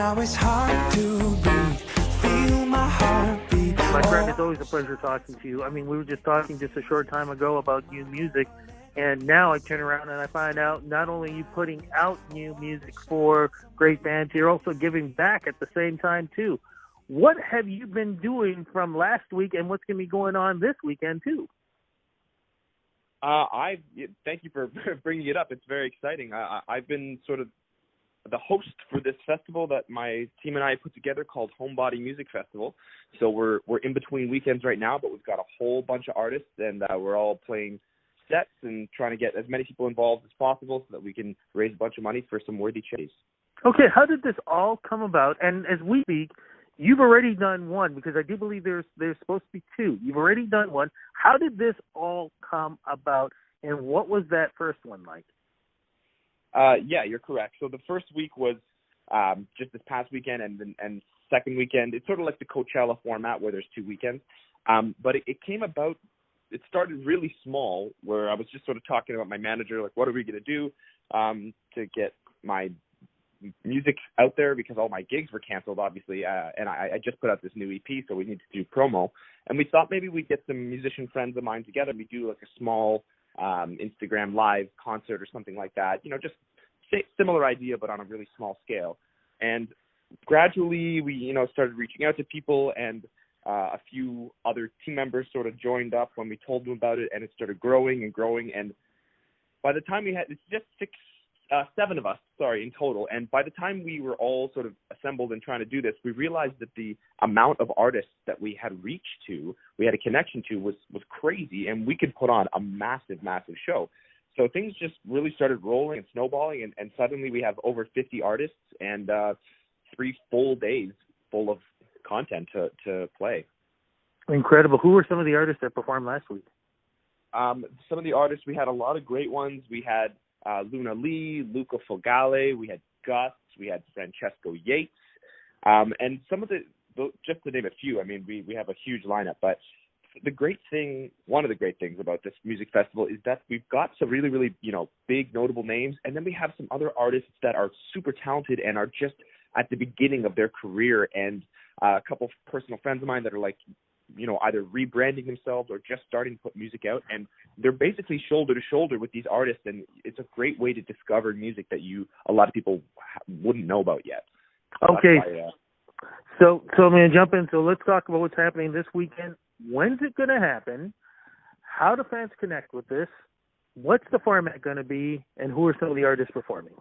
now it's hard to breathe. Feel my heartbeat. My friend, it's always a pleasure talking to you. I mean, we were just talking just a short time ago about new music, and now I turn around and I find out not only are you putting out new music for great bands, you're also giving back at the same time, too. What have you been doing from last week, and what's going to be going on this weekend, too? Thank you for bringing it up. It's very exciting. I've been sort of the host for this festival that my team and I put together called Homebody Music Festival. So we're in between weekends right now, but we've got a whole bunch of artists, and we're all playing sets and trying to get as many people involved as possible so that we can raise a bunch of money for some worthy charities. Okay, how did this all come about? And as we speak, you've already done one, because I do believe there's supposed to be two. You've already done one. How did this all come about, and what was that first one like? Yeah, you're correct. So the first week was just this past weekend, and second weekend, it's sort of like the Coachella format where there's 2 weekends. But it came about, it started really small, where I was just sort of talking about my manager, like, what are we going to do to get my music out there, because all my gigs were canceled, obviously, and I just put out this new EP, so we need to do promo. And we thought maybe we'd get some musician friends of mine together. We do like a small Instagram live concert or something like that, just similar idea, but on a really small scale. And gradually we, started reaching out to people, and a few other team members sort of joined up when we told them about it, and it started growing and growing. And by the time it's just 7 of us, in total. And by the time we were all sort of assembled and trying to do this, we realized that the amount of artists that we had reached to, we had a connection to, was crazy, and we could put on a massive, massive show. So things just really started rolling and snowballing, and suddenly we have over 50 artists and 3 full days full of content to play. Incredible. Who were some of the artists that performed last week? Some of the artists, we had a lot of great ones. We had Luna Lee, Luca Fogale, we had Gus, we had Francesco Yates, and some of just to name a few, I mean, we have a huge lineup, but one of the great things about this music festival is that we've got some really, really, big notable names, and then we have some other artists that are super talented and are just at the beginning of their career, and a couple of personal friends of mine that are like, either rebranding themselves or just starting to put music out, and they're basically shoulder to shoulder with these artists, and it's a great way to discover music that a lot of people wouldn't know about yet. Okay, so I'm going to jump in. So let's talk about what's happening this weekend. When's it going to happen? How do fans connect with this? What's the format going to be, and who are some of the artists performing?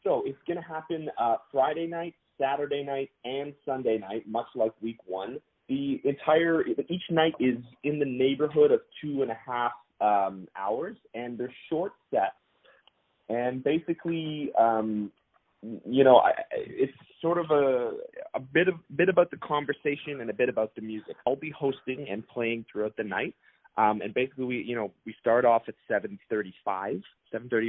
So it's going to happen Friday night, Saturday night, and Sunday night, much like week 1. Each night is in the neighborhood of 2.5 hours, and they're short sets. And basically, it's sort of a bit about the conversation and a bit about the music. I'll be hosting and playing throughout the night. And basically, we start off at 7:30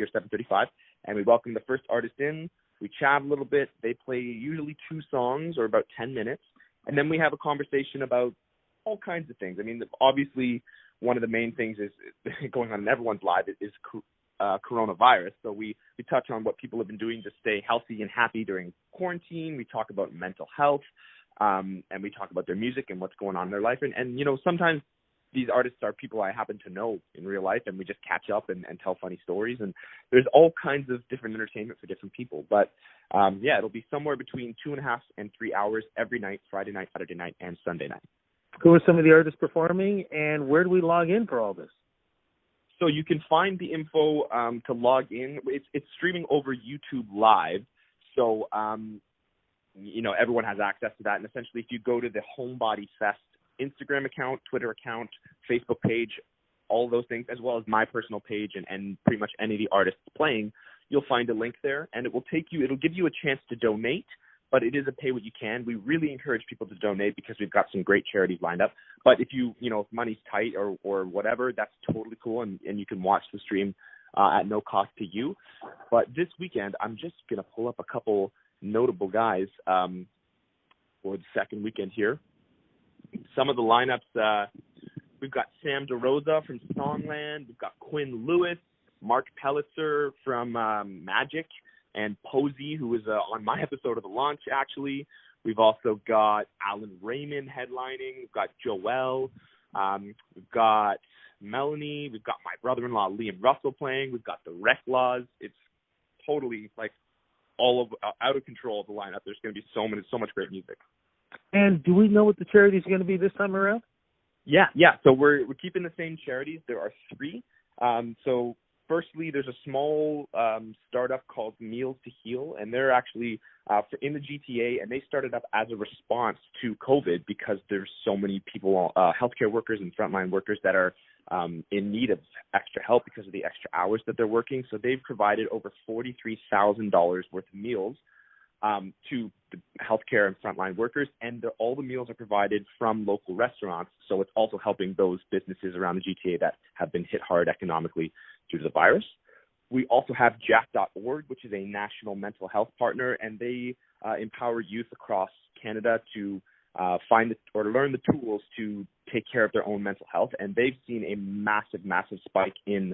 or 7:35, and we welcome the first artist in. We chat a little bit. They play usually 2 songs or about 10 minutes. And then we have a conversation about all kinds of things. I mean, obviously, one of the main things is going on in everyone's life is coronavirus. So we touch on what people have been doing to stay healthy and happy during quarantine. We talk about mental health, and we talk about their music and what's going on in their life. And sometimes these artists are people I happen to know in real life, and we just catch up and tell funny stories. And there's all kinds of different entertainment for different people. But, it'll be somewhere between 2.5 and 3 hours every night, Friday night, Saturday night, and Sunday night. Who are some of the artists performing, and where do we log in for all this? So you can find the info to log in. It's streaming over YouTube Live. So, everyone has access to that. And essentially, if you go to the Homebody Fest Instagram account, Twitter account, Facebook page, all those things, as well as my personal page and pretty much any of the artists playing, you'll find a link there, and it'll give you a chance to donate, but it is a pay what you can. We really encourage people to donate because we've got some great charities lined up. But if if money's tight or whatever, that's totally cool, and you can watch the stream at no cost to you. But this weekend, I'm just going to pull up a couple notable guys for the second weekend here. Some of the lineups, we've got Sam DeRosa from Songland. We've got Quinn Lewis, Mark Pellitzer from Magic. and Posey, who was on my episode of The Launch, actually. We've also got Alan Raymond headlining. We've got Joelle. We've got Melanie. We've got my brother-in-law, Liam Russell, playing. We've got the Reclaws. It's totally, like, all of out of control, the lineup. There's going to be so much great music. And do we know what the charity is going to be this time around? Yeah. So we're keeping the same charities. There are 3. So firstly, there's a small startup called Meals to Heal, and they're actually in the GTA, and they started up as a response to COVID because there's so many people, healthcare workers and frontline workers that are in need of extra help because of the extra hours that they're working. So they've provided over $43,000 worth of meals to the healthcare and frontline workers, and all the meals are provided from local restaurants. So it's also helping those businesses around the GTA that have been hit hard economically due to the virus. We also have Jack.org, which is a national mental health partner, and they empower youth across Canada to find or learn the tools to take care of their own mental health. And they've seen a massive spike in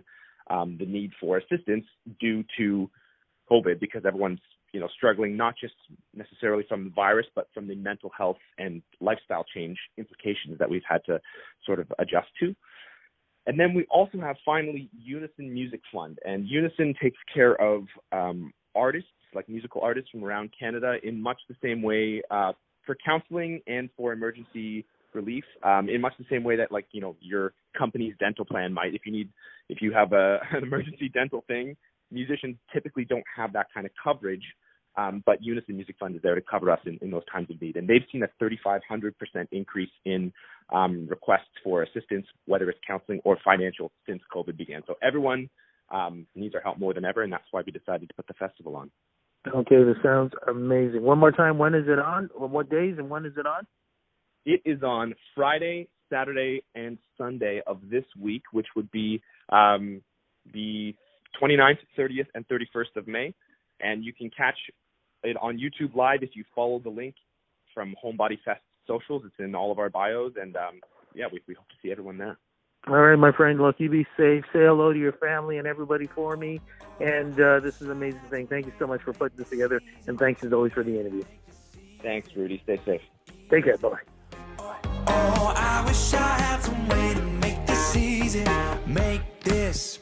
the need for assistance due to COVID because everyone's struggling, not just necessarily from the virus, but from the mental health and lifestyle change implications that we've had to sort of adjust to. And then we also have, finally, Unison Music Fund. And Unison takes care of artists, like musical artists from around Canada, in much the same way for counseling and for emergency relief, in much the same way that, your company's dental plan might. If you have an emergency dental thing, musicians typically don't have that kind of coverage, but Unison Music Fund is there to cover us in those times of need. And they've seen a 3,500% increase in requests for assistance, whether it's counseling or financial, since COVID began. So everyone needs our help more than ever, and that's why we decided to put the festival on. Okay, this sounds amazing. One more time, when is it on? Or what days and when is it on? It is on Friday, Saturday, and Sunday of this week, which would be the 29th, 30th, and 31st of May. And you can catch it on YouTube Live if you follow the link from Homebody Fest socials. It's in all of our bios. And, we hope to see everyone there. All right, my friend. Look, you be safe. Say hello to your family and everybody for me. And this is an amazing thing. Thank you so much for putting this together. And thanks, as always, for the interview. Thanks, Rudy. Stay safe. Take care. Bye-bye. Oh, I wish I had some way to make this easy. Make this